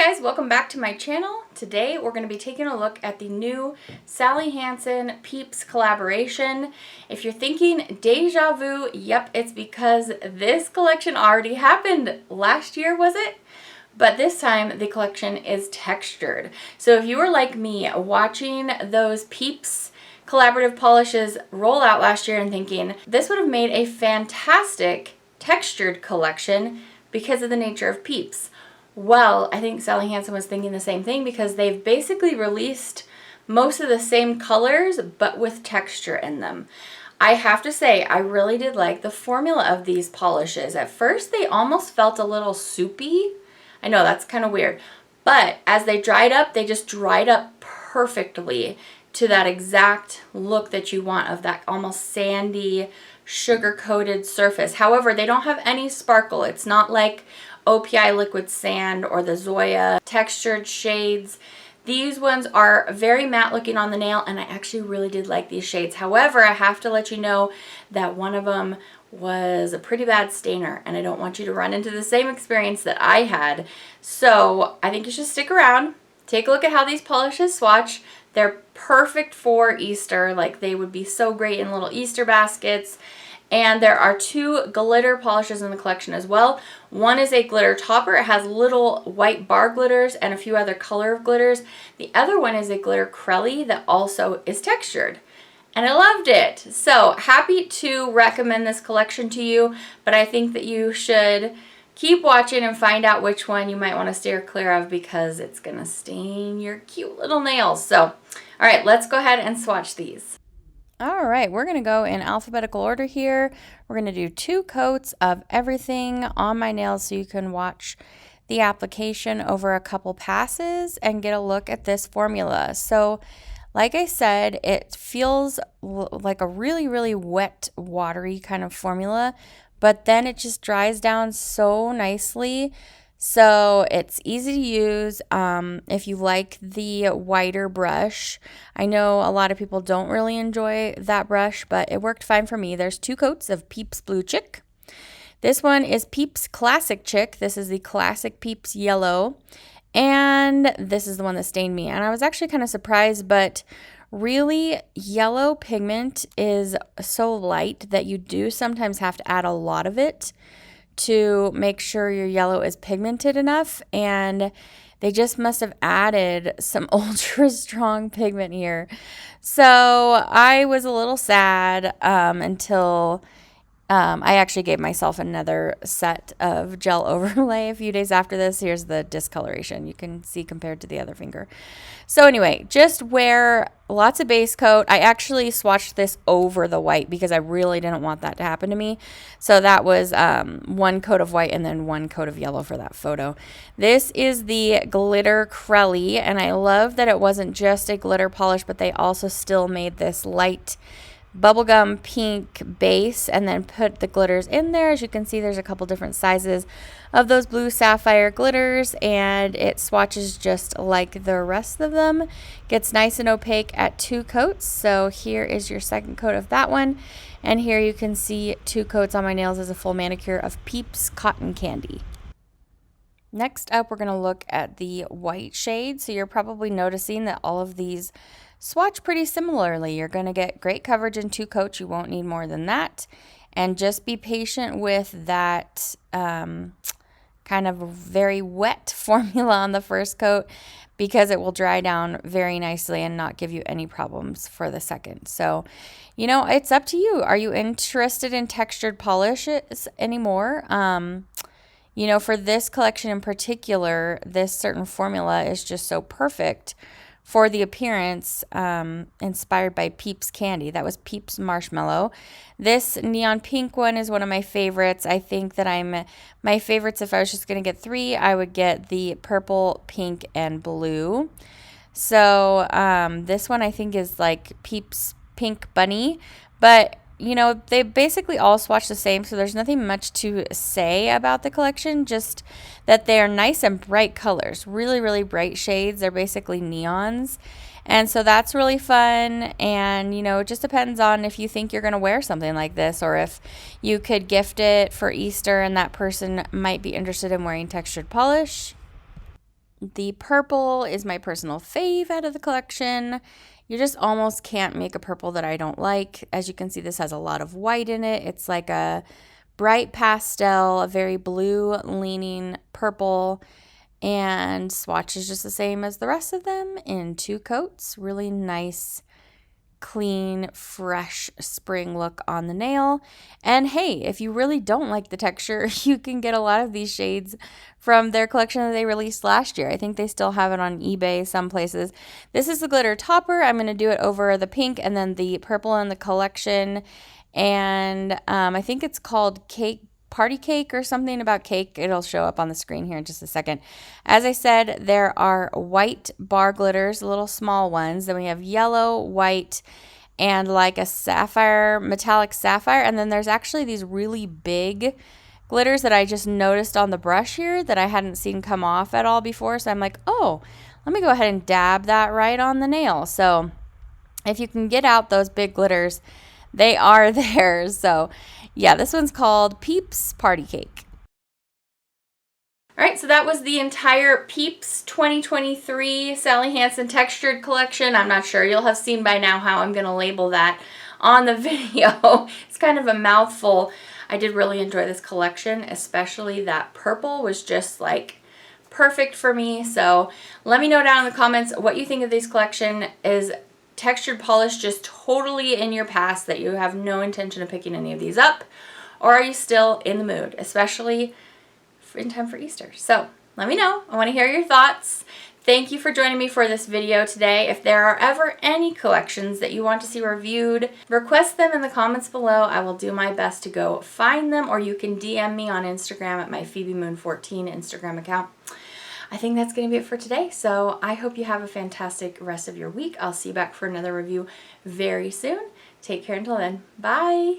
guys, welcome back to my channel. Today we're going to be taking a look at the new Sally Hansen PEEPS collaboration. If you're thinking deja vu, yep, it's because this collection already happened last year, was it? But this time the collection is textured. So if you were like me watching those PEEPS collaborative polishes roll out last year and thinking this would have made a fantastic textured collection because of the nature of PEEPS. Well, I think Sally Hansen was thinking the same thing because they've basically released most of the same colors but with texture in them. I have to say, I really did like the formula of these polishes. At first, they almost felt a little soupy. I know, that's kind of weird. But as they dried up, they just dried up perfectly to that exact look that you want of that almost sandy, sugar-coated surface. However, they don't have any sparkle. It's not like OPI liquid sand or the Zoya textured shades. These ones are very matte looking on the nail, and I actually really did like these shades. However, I have to let you know that one of them was a pretty bad stainer, and I don't want you to run into the same experience that I had. So I think you should stick around, take a look at how these polishes swatch. They're perfect for Easter. Like, they would be so great in little Easter baskets. And there are two glitter polishes in the collection as well. One is a glitter topper. It has little white bar glitters and a few other color of glitters. The other one is a glitter crelly that also is textured. And I loved it. So happy to recommend this collection to you, but I think that you should keep watching and find out which one you might want to steer clear of because it's going to stain your cute little nails. So, all right, let's go ahead and swatch these. All right, we're going to go in alphabetical order here. We're going to do 2 coats of everything on my nails so you can watch the application over a couple passes and get a look at this formula. So, like I said, it feels like a really, really wet, watery kind of formula, but then it just dries down so nicely. So it's easy to use if you like the wider brush. I know a lot of people don't really enjoy that brush, but it worked fine for me. There's 2 coats of PEEPS Blue Chick. This one is PEEPS Classic Chick. This is the Classic PEEPS Yellow. And this is the one that stained me. And I was actually kind of surprised, but really, yellow pigment is so light that you do sometimes have to add a lot of it to make sure your yellow is pigmented enough, and they just must have added some ultra strong pigment here. So I was a little sad until I actually gave myself another set of gel overlay a few days after this. Here's the discoloration you can see compared to the other finger. So anyway, just wear lots of base coat. I actually swatched this over the white because I really didn't want that to happen to me. So that was 1 coat of white and then 1 coat of yellow for that photo. This is the Glitter Crelly, and I love that it wasn't just a glitter polish, but they also still made this light bubblegum pink base and then put the glitters in there. As you can see, there's a couple different sizes of those blue sapphire glitters, and it swatches just like the rest of them. Gets nice and opaque at 2 coats. So here is your second coat of that one, and here you can see 2 coats on my nails as a full manicure of PEEPS Cotton Candy. Next up, we're going to look at the white shade. So you're probably noticing that all of these swatch pretty similarly. You're going to get great coverage in 2 coats. You won't need more than that. And just be patient with that kind of very wet formula on the first coat because it will dry down very nicely and not give you any problems for the second. So, you know, it's up to you. Are you interested in textured polishes anymore? You know, for this collection in particular, this certain formula is just so perfect for the appearance, inspired by PEEPS Candy. That was PEEPS Marshmallow. This neon pink one is one of my favorites. I think that my favorites, if I was just going to get 3, I would get the purple, pink, and blue. So this one I think is like PEEPS Pink Bunny, but you know, they basically all swatch the same, so there's nothing much to say about the collection, just that they are nice and bright colors, really, really bright shades. They're basically neons, and so that's really fun. And, you know, it just depends on if you think you're going to wear something like this or if you could gift it for Easter and that person might be interested in wearing textured polish. The purple is my personal fave out of the collection. You just almost can't make a purple that I don't like. As you can see, this has a lot of white in it. It's like a bright pastel, a very blue leaning purple. And swatch is just the same as the rest of them in 2 coats. Really nice, clean, fresh spring look on the nail. And hey, if you really don't like the texture, you can get a lot of these shades from their collection that they released last year. I think they still have it on eBay some places. This is the glitter topper. I'm going to do it over the pink and then the purple in the collection. And I think it's called Party Cake or something about cake. It'll show up on the screen here in just a second. As I said, there are white bar glitters, little small ones. Then we have yellow, white, and like a sapphire, metallic sapphire. And then there's actually these really big glitters that I just noticed on the brush here that I hadn't seen come off at all before. So I'm like, oh, let me go ahead and dab that right on the nail. So if you can get out those big glitters, they are there. So yeah, this one's called PEEPS Party Cake. All right, so that was the entire PEEPS 2023 Sally Hansen textured collection. I'm not sure. You'll have seen by now how I'm going to label that on the video. It's kind of a mouthful. I did really enjoy this collection, especially that purple was just like perfect for me. So let me know down in the comments what you think of this collection. Is textured polish just totally in your past that you have no intention of picking any of these up? Or are you still in the mood, especially in time for Easter? So let me know. I want to hear your thoughts. Thank you for joining me for this video today. If there are ever any collections that you want to see reviewed, request them in the comments below. I will do my best to go find them, or you can DM me on Instagram at my PhoebeMoon14 Instagram account. I think that's going to be it for today. So I hope you have a fantastic rest of your week. I'll see you back for another review very soon. Take care until then. Bye.